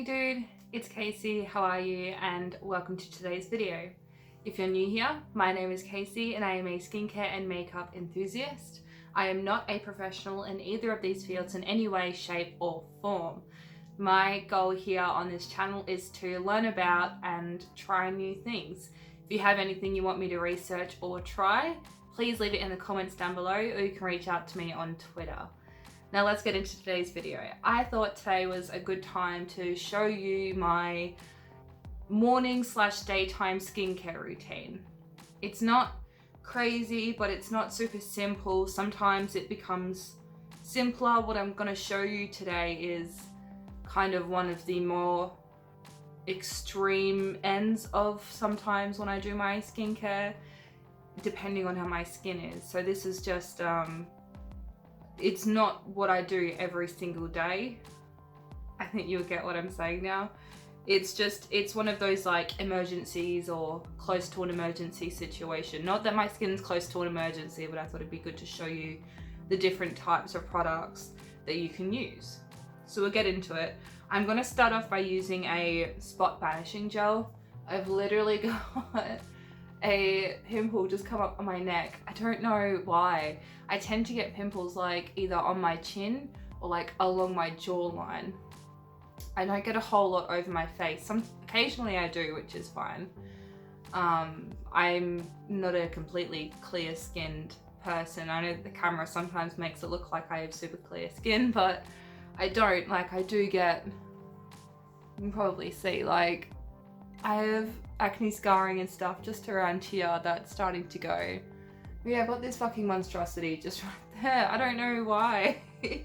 Hey dude, it's Casey, how are you? And welcome to today's video. If you're new here, my name is Casey and I am a skincare and makeup enthusiast. I am not a professional in either of these fields in any way, shape or form. My goal here on this channel is to learn about and try new things. If you have anything you want me to research or try, please leave it in the comments down below, or you can reach out to me on Twitter. Now let's get into today's video. I thought today was a good time to show you my morning/daytime skincare routine. It's not crazy, but it's not super simple. Sometimes it becomes simpler. What I'm gonna show you today is kind of one of the more extreme ends of sometimes when I do my skincare, depending on how my skin is. So this is just, it's not what I do every single day. I think you'll get what I'm saying now. It's one of those like emergencies or close to an emergency situation. Not that my skin's close to an emergency, but I thought it'd be good to show you the different types of products that you can use. So we'll get into it. I'm gonna start off by using a spot banishing gel. I've literally got a pimple just come up on my neck. I don't know why. I tend to get pimples like either on my chin or like along my jawline. I don't get a whole lot over my face. Occasionally I do, which is fine. I'm not a completely clear skinned person. I know the camera sometimes makes it look like I have super clear skin, but I don't. Like I do get, you can probably see, like I have acne scarring and stuff just around here that's starting to go. But yeah, I've got this fucking monstrosity just right there. I don't know why. I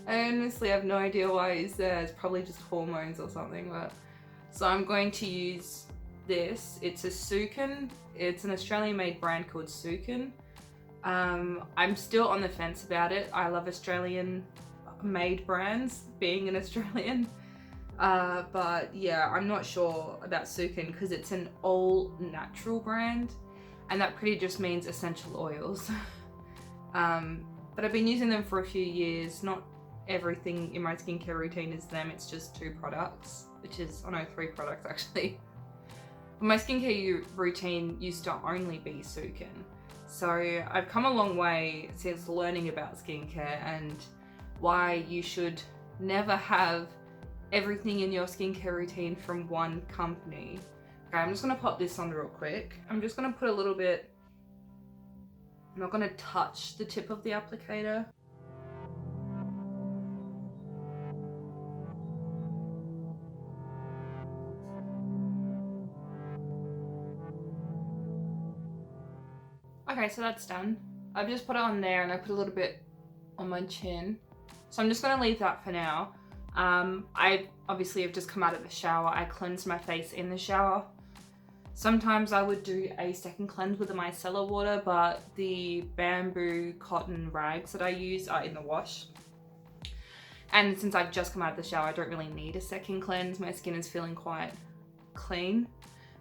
honestly have no idea why it's there. It's probably just hormones or something. But so I'm going to use this. It's a Sukin. It's an Australian made brand called Sukin. I'm still on the fence about it. I love Australian made brands, being an Australian. But yeah, I'm not sure about Sukin because it's an all natural brand, and that pretty just means essential oils. But I've been using them for a few years. Not everything in my skincare routine is them. It's just 2 products, which is, oh no, 3 products actually. But my skincare routine used to only be Sukin. So I've come a long way since learning about skincare and why you should never have everything in your skincare routine from one company. Okay, I'm just gonna pop this on real quick. I'm just gonna put a little bit, I'm not gonna touch the tip of the applicator. Okay, so that's done. I've just put it on there and I put a little bit on my chin. So I'm just gonna leave that for now. I obviously have just come out of the shower. I cleansed my face in the shower. Sometimes I would do a second cleanse with the micellar water, but the bamboo cotton rags that I use are in the wash. And since I've just come out of the shower, I don't really need a second cleanse. My skin is feeling quite clean.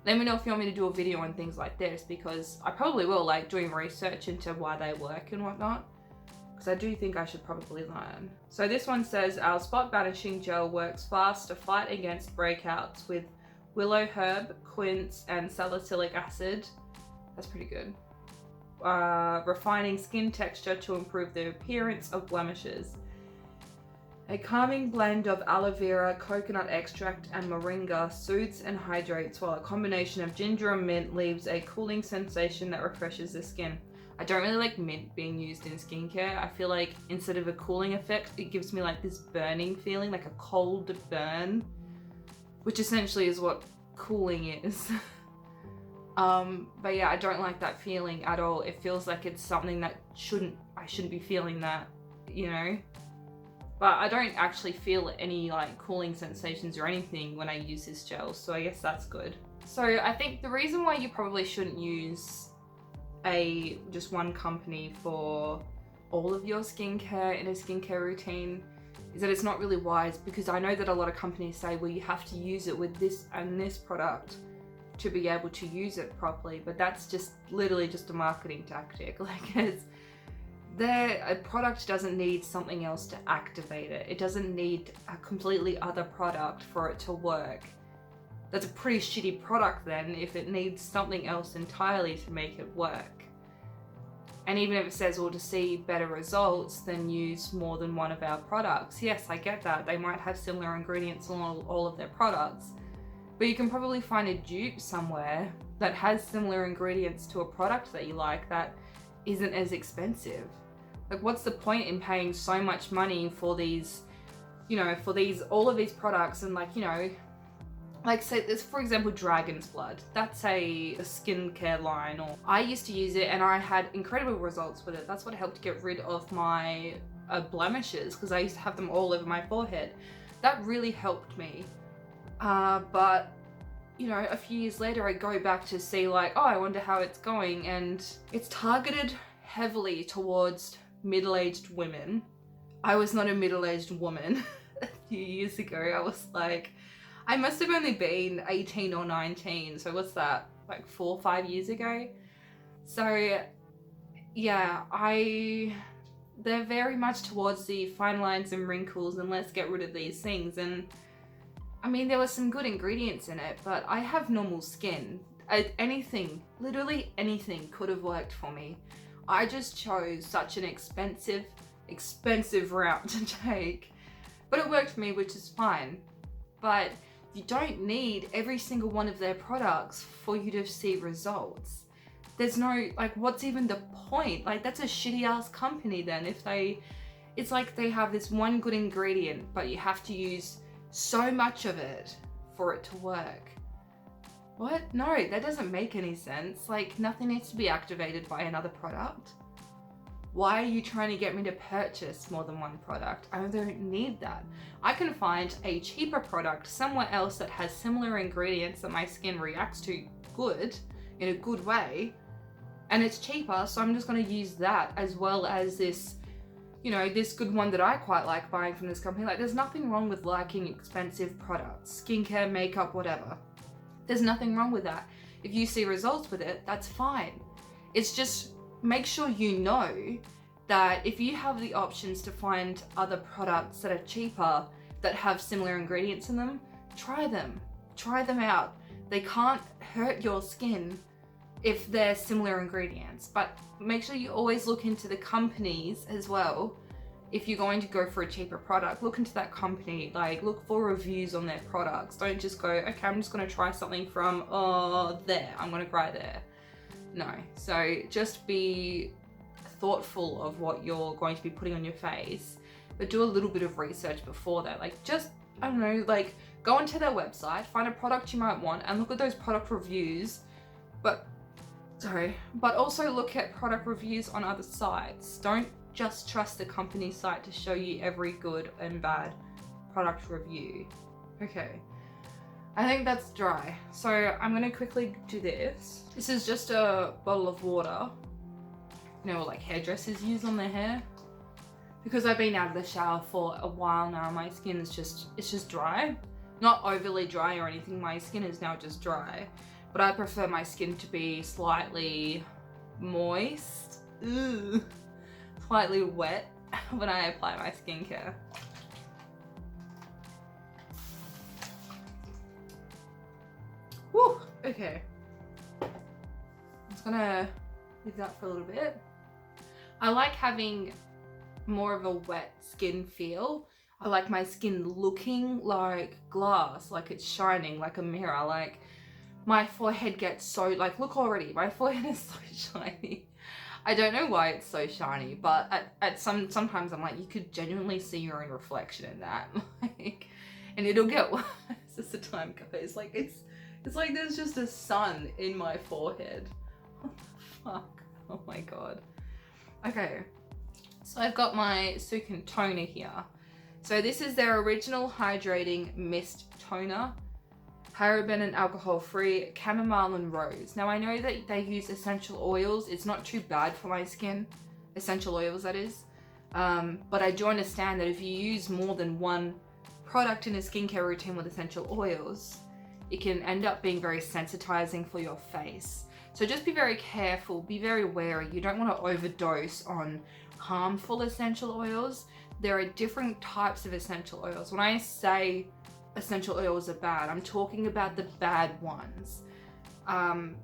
Let me know if you want me to do a video on things like this, because I probably will, like doing research into why they work and whatnot. Because I do think I should probably learn. So this one says, our spot banishing gel works fast to fight against breakouts with willow herb, quince and salicylic acid. That's pretty good. Refining skin texture to improve the appearance of blemishes. A calming blend of aloe vera, coconut extract and moringa soothes and hydrates, while a combination of ginger and mint leaves a cooling sensation that refreshes the skin. I don't really like mint being used in skincare. I feel like instead of a cooling effect, it gives me like this burning feeling, like a cold burn, which essentially is what cooling is. But yeah, I don't like that feeling at all. It feels like it's something that I shouldn't be feeling that, you know? But I don't actually feel any like cooling sensations or anything when I use this gel, so I guess that's good. So I think the reason why you probably shouldn't use just one company for all of your skincare in a skincare routine is that it's not really wise, because I know that a lot of companies say, well, you have to use it with this and this product to be able to use it properly, but that's just literally just a marketing tactic. Like a product doesn't need something else to activate it. It doesn't need a completely other product for it to work. That's a pretty shitty product then if it needs something else entirely to make it work. And even if it says, well, to see better results, then use more than one of our products. Yes, I get that. They might have similar ingredients on all of their products, but you can probably find a dupe somewhere that has similar ingredients to a product that you like that isn't as expensive. Like, what's the point in paying so much money for these, you know, for all of these products, and like, you know, like say there's, for example, Dragon's Blood. That's a skincare line, or I used to use it and I had incredible results with it. That's what helped get rid of my blemishes, because I used to have them all over my forehead. That really helped me. But you know, a few years later I go back to see like, oh, I wonder how it's going, and it's targeted heavily towards middle-aged women. I was not a middle-aged woman a few years ago. I was like, I must have only been 18 or 19, so what's that, like 4 or 5 years ago? So yeah, they're very much towards the fine lines and wrinkles and let's get rid of these things. And I mean, there were some good ingredients in it, but I have normal skin. Anything, literally anything could have worked for me. I just chose such an expensive route to take, but it worked for me, which is fine. But you don't need every single one of their products for you to see results. There's no, like, what's even the point? Like, that's a shitty ass company then if it's like they have this one good ingredient, but you have to use so much of it for it to work. What? No, that doesn't make any sense. Like, nothing needs to be activated by another product. Why are you trying to get me to purchase more than one product? I don't need that. I can find a cheaper product somewhere else that has similar ingredients that my skin reacts to good, in a good way, and it's cheaper, so I'm just going to use that as well as this, you know, this good one that I quite like buying from this company. Like, there's nothing wrong with liking expensive products, skincare, makeup, whatever. There's nothing wrong with that. If you see results with it, that's fine. It's just, make sure you know that if you have the options to find other products that are cheaper, that have similar ingredients in them, try them. Try them out. They can't hurt your skin if they're similar ingredients, but make sure you always look into the companies as well. If you're going to go for a cheaper product, look into that company, like look for reviews on their products. Don't just go, okay, I'm just gonna try something from, there, I'm gonna try there. No, so just be thoughtful of what you're going to be putting on your face, but do a little bit of research before that. Like, just, I don't know, like go onto their website, find a product you might want and look at those product reviews, but also look at product reviews on other sites. Don't just trust the company site to show you every good and bad product review. Okay. I think that's dry. So I'm gonna quickly do this. This is just a bottle of water. You know, like hairdressers use on their hair. Because I've been out of the shower for a while now, my skin is it's just dry. Not overly dry or anything, my skin is now just dry. But I prefer my skin to be slightly moist. Ugh. Slightly wet when I apply my skincare. Woo! Okay. I'm just gonna leave that for a little bit. I like having more of a wet skin feel. I like my skin looking like glass, like it's shining, like a mirror. Like, my forehead gets so, like, look already, my forehead is so shiny. I don't know why it's so shiny, but sometimes I'm like, you could genuinely see your own reflection in that. Like, and it'll get worse as the time goes. Like, it's like there's just a sun in my forehead. What the fuck? Oh my god. Okay, so I've got my Sukin toner here. So this is their original hydrating mist toner. Paraben and alcohol free, chamomile and rose. Now I know that they use essential oils. It's not too bad for my skin. Essential oils, that is. But I do understand that if you use more than one product in a skincare routine with essential oils, it can end up being very sensitizing for your face. So just be very careful, be very wary. You don't want to overdose on harmful essential oils. There are different types of essential oils. When I say essential oils are bad, I'm talking about the bad ones.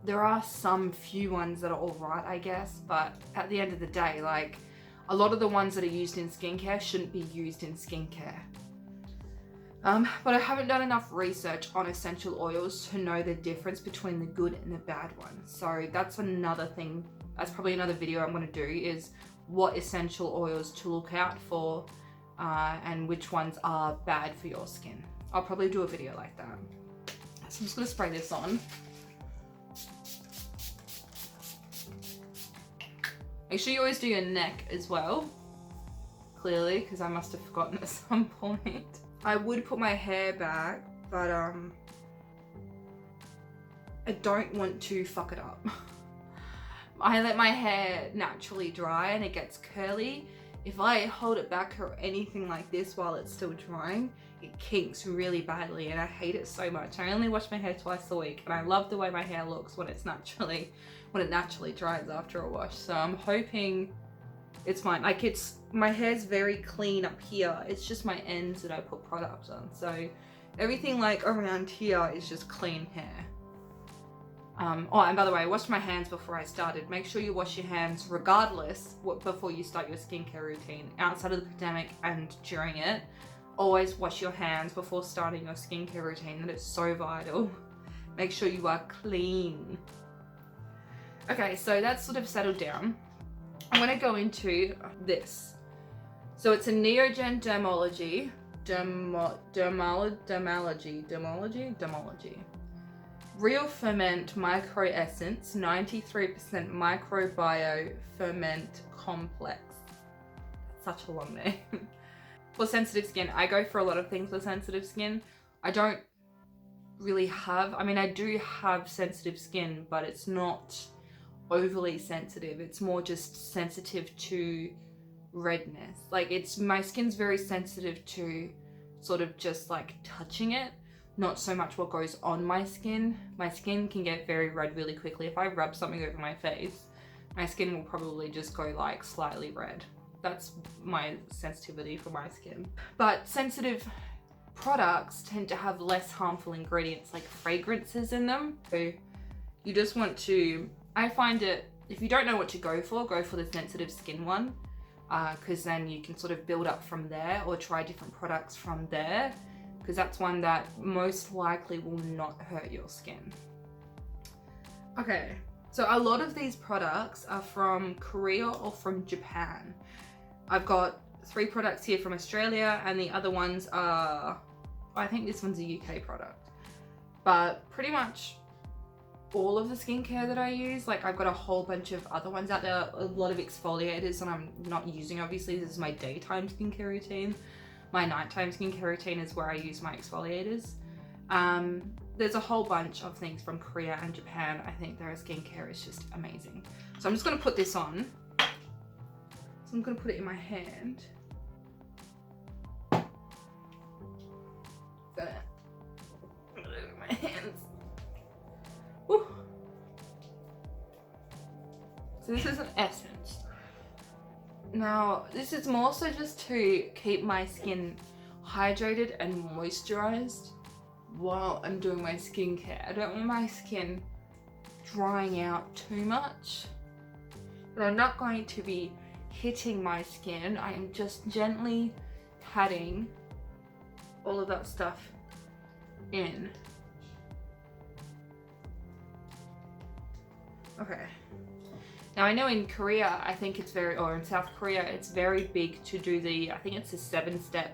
There are some few ones that are alright, I guess, but at the end of the day, like, a lot of the ones that are used in skincare shouldn't be used in skincare. But I haven't done enough research on essential oils to know the difference between the good and the bad ones. So that's another thing, that's probably another video I'm going to do, is what essential oils to look out for and which ones are bad for your skin. I'll probably do a video like that. So I'm just going to spray this on. Make sure you always do your neck as well, clearly, because I must have forgotten at some point. I would put my hair back, but I don't want to fuck it up. I let my hair naturally dry and it gets curly. If I hold it back or anything like this while it's still drying, it kinks really badly and I hate it so much. I only wash my hair twice a week and I love the way my hair looks when it naturally dries after a wash. So I'm hoping it's fine. Like, my hair's very clean up here. It's just my ends that I put product on. So everything like around here is just clean hair. Oh, and by the way, I washed my hands before I started. Make sure you wash your hands regardless before you start your skincare routine. Outside of the pandemic and during it, always wash your hands before starting your skincare routine. That is so vital. Make sure you are clean. Okay, so that's sort of settled down. I'm going to go into this. So it's a Neogen Dermology. Real Ferment Micro Essence, 93% Microbio Ferment Complex. Such a long name. For sensitive skin, I go for a lot of things for sensitive skin. I don't really have, I mean, I do have sensitive skin, but it's not overly sensitive. It's more just sensitive to redness. Like, my skin's very sensitive to sort of just like touching it. Not so much what goes on my skin. My skin can get very red really quickly. If I rub something over my face, my skin will probably just go like slightly red. That's my sensitivity for my skin. But sensitive products tend to have less harmful ingredients like fragrances in them. So you just want to, I find it, if you don't know what to go for the sensitive skin one, because then you can sort of build up from there or try different products from there. Because that's one that most likely will not hurt your skin. Okay, so a lot of these products are from Korea or from Japan. I've got 3 products here from Australia and the other ones are, I think this one's a UK product. But pretty much all of the skincare that I use, like I've got a whole bunch of other ones out there, a lot of exfoliators that I'm not using. Obviously, this is my daytime skincare routine. My nighttime skincare routine is where I use my exfoliators. There's a whole bunch of things from Korea and Japan. I think their skincare is just amazing. So I'm just gonna put this on. So I'm gonna put it in my hand. My hands. Woo. So this is an essence. Now, this is more so just to keep my skin hydrated and moisturized while I'm doing my skincare. I don't want my skin drying out too much, but I'm not going to be hitting my skin. I am just gently patting all of that stuff in. Okay. Now I know in Korea, I think it's very, or in South Korea, it's very big to do the, I think it's the 7-step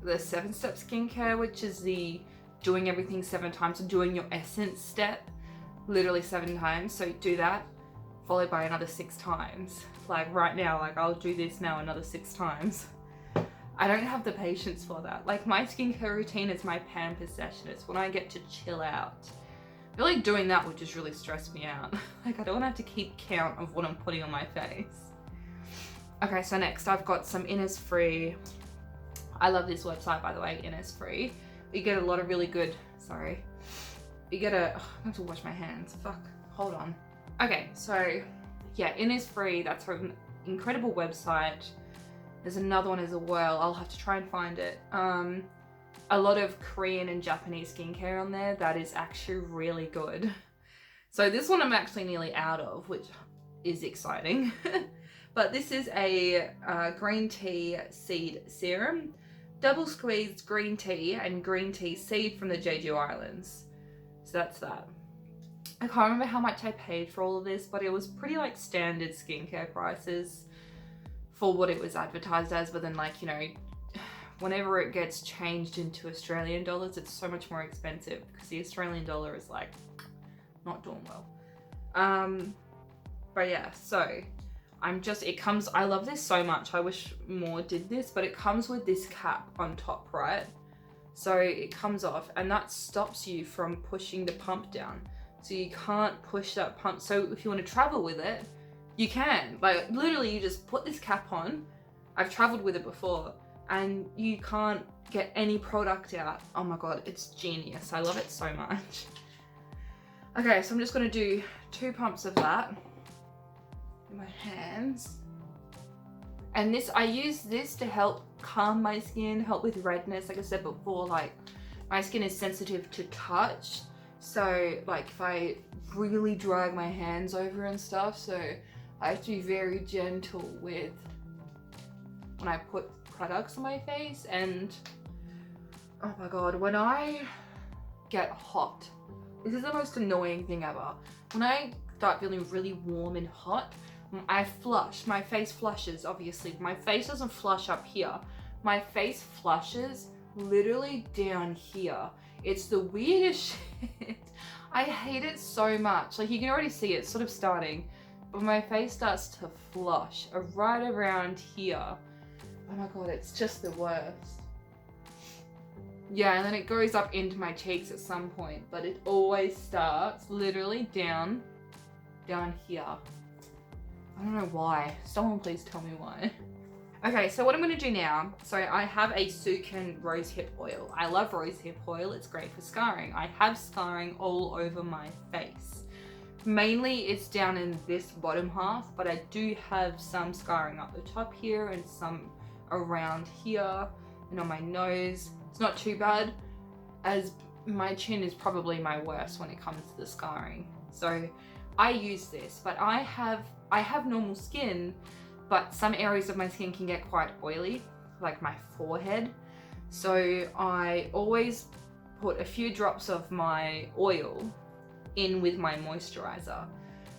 skincare, which is the doing everything 7 times, so doing your essence step literally 7 times. So do that, followed by another 6 times. Like right now, like I'll do this now another 6 times. I don't have the patience for that. Like my skincare routine is my pamper session. It's when I get to chill out. I feel like doing that would just really stress me out. Like I don't want to have to keep count of what I'm putting on my face. Okay, so next I've got some Innisfree. I love this website, by the way, Innisfree. You get a lot of really good, sorry. You get a, I have to wash my hands, fuck, hold on. Okay, so yeah, Innisfree, that's from incredible website. There's another one as well. I'll have to try and find it. A lot of Korean and Japanese skincare on there that is actually really good. So this one I'm actually nearly out of, which is exciting. But this is a green tea seed serum, double squeezed green tea and green tea seed from the Jeju Islands. So that's that. I can't remember how much I paid for all of this, but it was pretty like standard skincare prices for what it was advertised as. But then, like, you know, whenever it gets changed into Australian dollars, it's so much more expensive because the Australian dollar is like not doing well. But yeah, so I love this so much. I wish more did this, but it comes with this cap on top, right? So it comes off and that stops you from pushing the pump down. So you can't push that pump. So if you want to travel with it, you can. Like literally you just put this cap on. I've traveled with it before and you can't get any product out. Oh my God, it's genius. I love it so much. Okay, so I'm just gonna do 2 pumps of that in my hands. And this, I use this to help calm my skin, help with redness. Like I said before, like my skin is sensitive to touch. So like if I really drag my hands over and stuff, so I have to be very gentle with when I put products on my face. And oh my God, when I get hot, this is the most annoying thing ever. When I start feeling really warm and hot, I flush, my face flushes, obviously. My face doesn't flush up here. My face flushes literally down here. It's the weirdest shit. I hate it so much. Like you can already see it sort of starting, but my face starts to flush right around here. Oh my God, it's just the worst. Yeah, and then it goes up into my cheeks at some point, but it always starts literally down here. I don't know why. Someone please tell me why. Okay, so what I'm going to do now, so I have a Sukin Rosehip Oil. I love Rosehip Oil. It's great for scarring. I have scarring all over my face. Mainly it's down in this bottom half, but I do have some scarring up the top here and some around here and on my nose. It's not too bad, as my chin is probably my worst when it comes to the scarring. So I use this, but I have normal skin, but some areas of my skin can get quite oily, like my forehead. So I always put a few drops of my oil in with my moisturizer.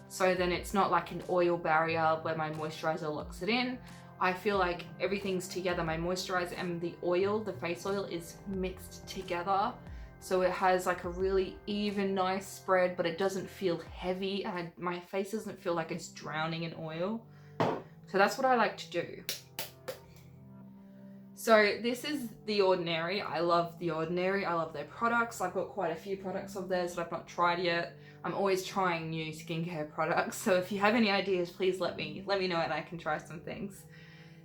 So then it's not like an oil barrier where my moisturizer locks it in. I feel like everything's together. My moisturizer and the oil, the face oil, is mixed together. So it has like a really even, nice spread, but it doesn't feel heavy and my face doesn't feel like it's drowning in oil. So that's what I like to do. So this is The Ordinary. I love The Ordinary. I love their products. I've got quite a few products of theirs that I've not tried yet. I'm always trying new skincare products. So if you have any ideas, please let me know and I can try some things.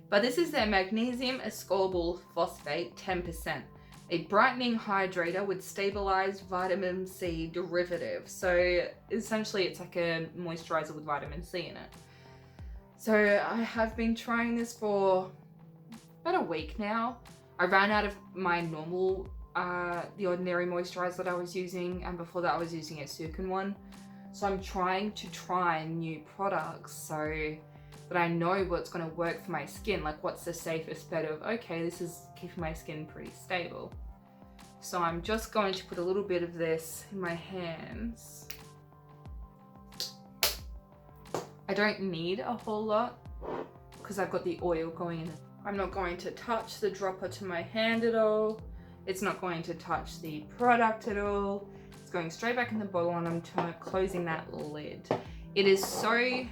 But this is their Magnesium Ascorbyl Phosphate 10%. A brightening hydrator with stabilized vitamin C derivative. So essentially it's like a moisturizer with vitamin C in it. So I have been trying this for about a week now. I ran out of my normal The Ordinary moisturizer that I was using, and before that I was using a Sukin one. So I'm trying to try new products so that I know what's going to work for my skin, like what's the safest bet of, okay, this is keeping my skin pretty stable. So I'm just going to put a little bit of this in my hands. I don't need a whole lot because I've got the oil going in. I'm not going to touch the dropper to my hand at all. It's not going to touch the product at all. It's going straight back in the bottle and I'm closing that lid. It is so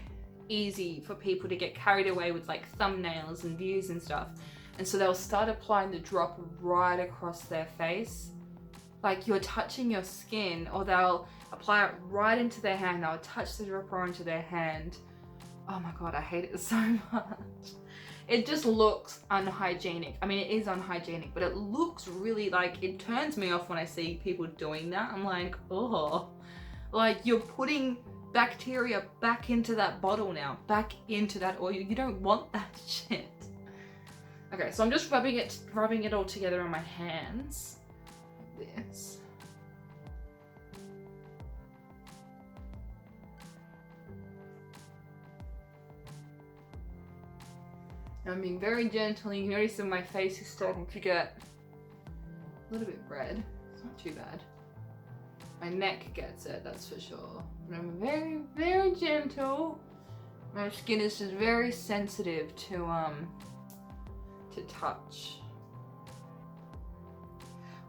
easy for people to get carried away with like thumbnails and views and stuff. And so they'll start applying the drop right across their face. Like you're touching your skin, or they'll apply it right into their hand. They'll touch the dropper onto their hand. Oh my God, I hate it so much. It just looks unhygienic. I mean, it is unhygienic, but it looks really like, it turns me off when I see people doing that. I'm like, oh, like you're putting bacteria back into that bottle now, back into that oil. You don't want that shit. Okay, so I'm just rubbing it all together on my hands. This. I'm being very gentle. You can notice that my face is starting to get a little bit red. It's not too bad. My neck gets it, that's for sure. But I'm very, very gentle. My skin is just very sensitive to touch.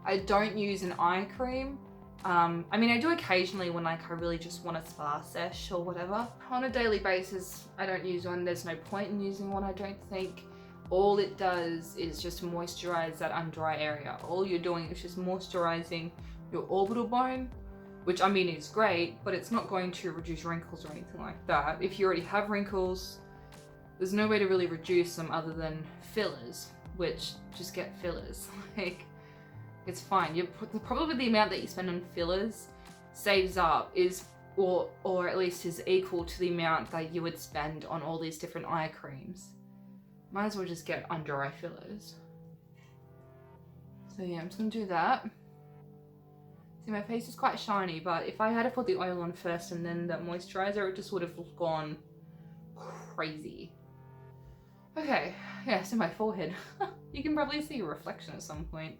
I don't use an eye cream. I mean, I do occasionally when like I really just want a spa sesh or whatever. On a daily basis, I don't use one. There's no point in using one, I don't think. All it does is just moisturize that under eye area. All you're doing is just moisturizing your orbital bone, which I mean is great, but it's not going to reduce wrinkles or anything like that. If you already have wrinkles, there's no way to really reduce them other than fillers, which just get fillers. Like, it's fine. Probably the amount that you spend on fillers saves up or at least is equal to the amount that you would spend on all these different eye creams. Might as well just get under eye fillers. So yeah, I'm just gonna do that. See, my face is quite shiny, but if I had to put the oil on first and then the moisturizer, it just would have gone crazy. Okay, yeah, so my forehead. You can probably see a reflection at some point.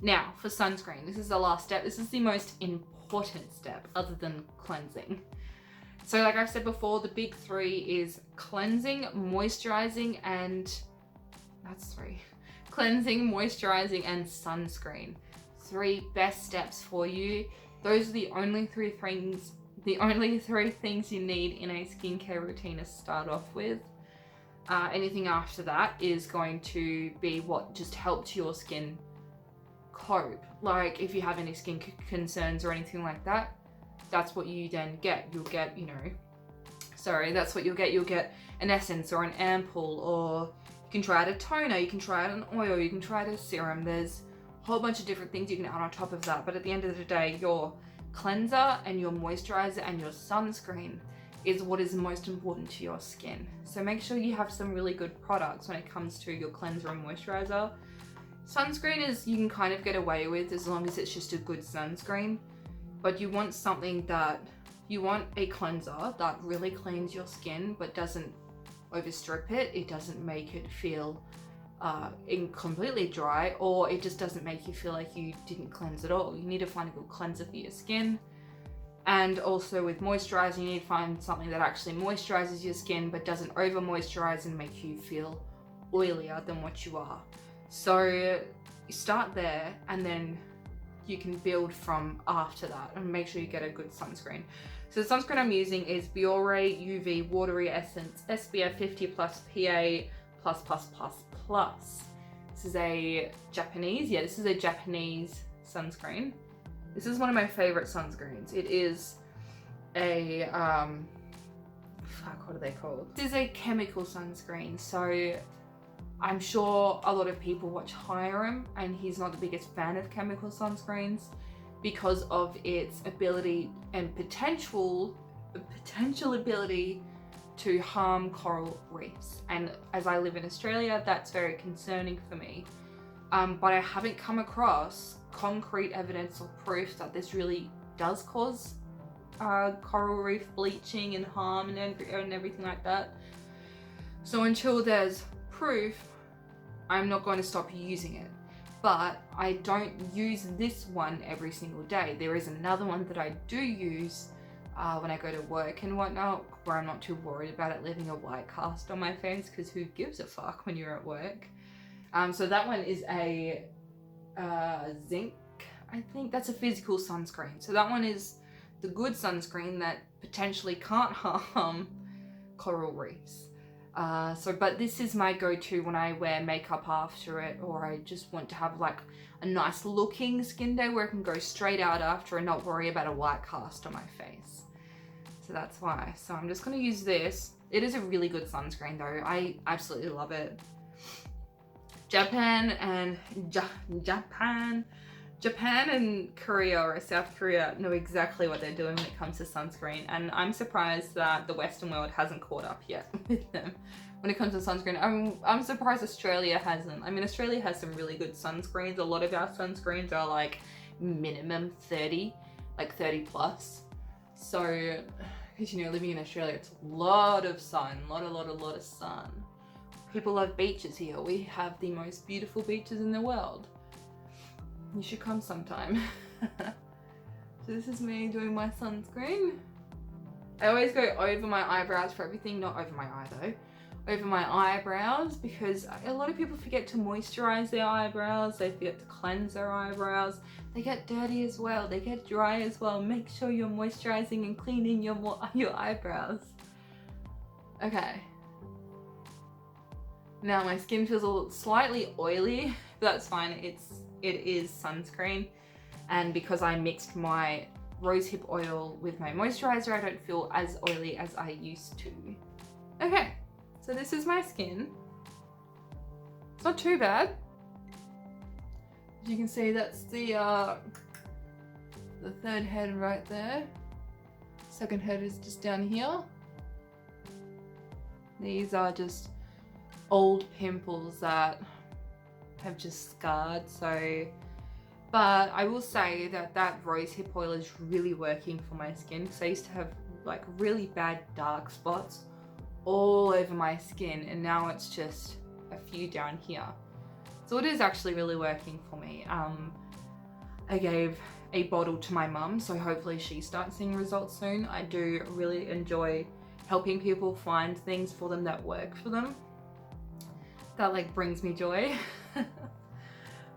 Now, for sunscreen, this is the last step. This is the most important step other than cleansing. So like I've said before, the big three is cleansing, moisturizing, and that's three. Cleansing, moisturizing, and sunscreen. 3 best steps for you. Those are the only three things you need in a skincare routine to start off with. Anything after that is going to be what just helps your skin cope. Like if you have any skin concerns or anything like that, that's what you then get. You'll get, that's what you'll get. You'll get an essence or an ampoule, or you can try out a toner, you can try out an oil, you can try out a serum. There's a whole bunch of different things you can add on top of that. But at the end of the day, your cleanser and your moisturizer and your sunscreen is what is most important to your skin. So make sure you have some really good products when it comes to your cleanser and moisturizer. Sunscreen you can kind of get away with as long as it's just a good sunscreen. But you want a cleanser that really cleans your skin but doesn't overstrip it. It doesn't make it feel completely dry, or it just doesn't make you feel like you didn't cleanse at all. You need to find a good cleanser for your skin. And also with moisturizing, you need to find something that actually moisturizes your skin but doesn't over moisturize and make you feel oilier than what you are. So you start there and then you can build from after that, and make sure you get a good sunscreen. So the sunscreen I'm using is Biore UV Watery Essence SPF 50 plus PA++++. This is a Japanese sunscreen. This is one of my favorite sunscreens. It is a, what are they called? This is a chemical sunscreen. So I'm sure a lot of people watch Hydrating, and he's not the biggest fan of chemical sunscreens because of its ability and potential ability to harm coral reefs. And as I live in Australia, that's very concerning for me. But I haven't come across concrete evidence or proof that this really does cause coral reef bleaching and harm and everything like that. So until there's proof, I'm not going to stop using it. But I don't use this one every single day. There is another one that I do use when I go to work and whatnot, where I'm not too worried about it leaving a white cast on my face, because who gives a fuck when you're at work. So that one is a zinc, I think. That's a physical sunscreen. So that one is the good sunscreen that potentially can't harm coral reefs. But this is my go-to when I wear makeup after it, or I just want to have like a nice looking skin day where I can go straight out after and not worry about a white cast on my face. So that's why. So I'm just going to use this. It is a really good sunscreen though. I absolutely love it. Japan Japan and Korea or South Korea know exactly what they're doing when it comes to sunscreen, and I'm surprised that the Western world hasn't caught up yet with them when it comes to sunscreen. I'm surprised Australia hasn't. I mean, Australia has some really good sunscreens. A lot of our sunscreens are like minimum 30, like 30 plus. So, because you know, living in Australia, it's a lot of sun, a lot of sun. People love beaches here. We have the most beautiful beaches in the world. You should come sometime. So this is me doing my sunscreen. I always go over my eyebrows for everything, not over my eye though. Over my eyebrows, because a lot of people forget to moisturize their eyebrows, they forget to cleanse their eyebrows. They get dirty as well, they get dry as well. Make sure you're moisturizing and cleaning your eyebrows. Okay. Now my skin feels a little slightly oily, but that's fine. It is sunscreen, and because I mixed my rosehip oil with my moisturizer, I don't feel as oily as I used to. Okay, so this is my skin. It's not too bad. As you can see, that's the third head right there. Second head is just down here. These are just old pimples that have just scarred, so, but I will say that that rosehip oil is really working for my skin, because I used to have like really bad dark spots all over my skin, and now it's just a few down here. So it is actually really working for me. I gave a bottle to my mum, so hopefully she starts seeing results soon. I do really enjoy helping people find things for them that work for them. That like brings me joy.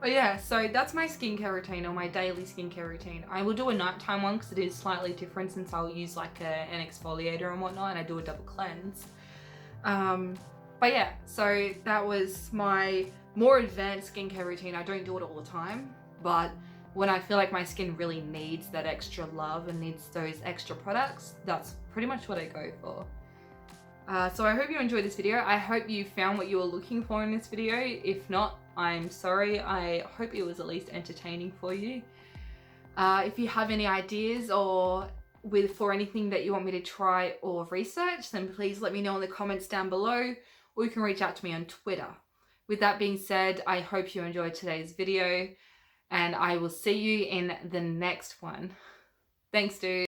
But yeah, so that's my skincare routine, or my daily skincare routine. I will do a nighttime one because it is slightly different, since I'll use like an exfoliator and whatnot, and I do a double cleanse. But yeah, so that was my more advanced skincare routine. I don't do it all the time, but when I feel like my skin really needs that extra love and needs those extra products, that's pretty much what I go for. So I hope you enjoyed this video. I hope you found what you were looking for in this video. If not, I'm sorry. I hope it was at least entertaining for you. If you have any ideas or for anything that you want me to try or research, then please let me know in the comments down below, or you can reach out to me on Twitter. With that being said, I hope you enjoyed today's video, and I will see you in the next one. Thanks, dude.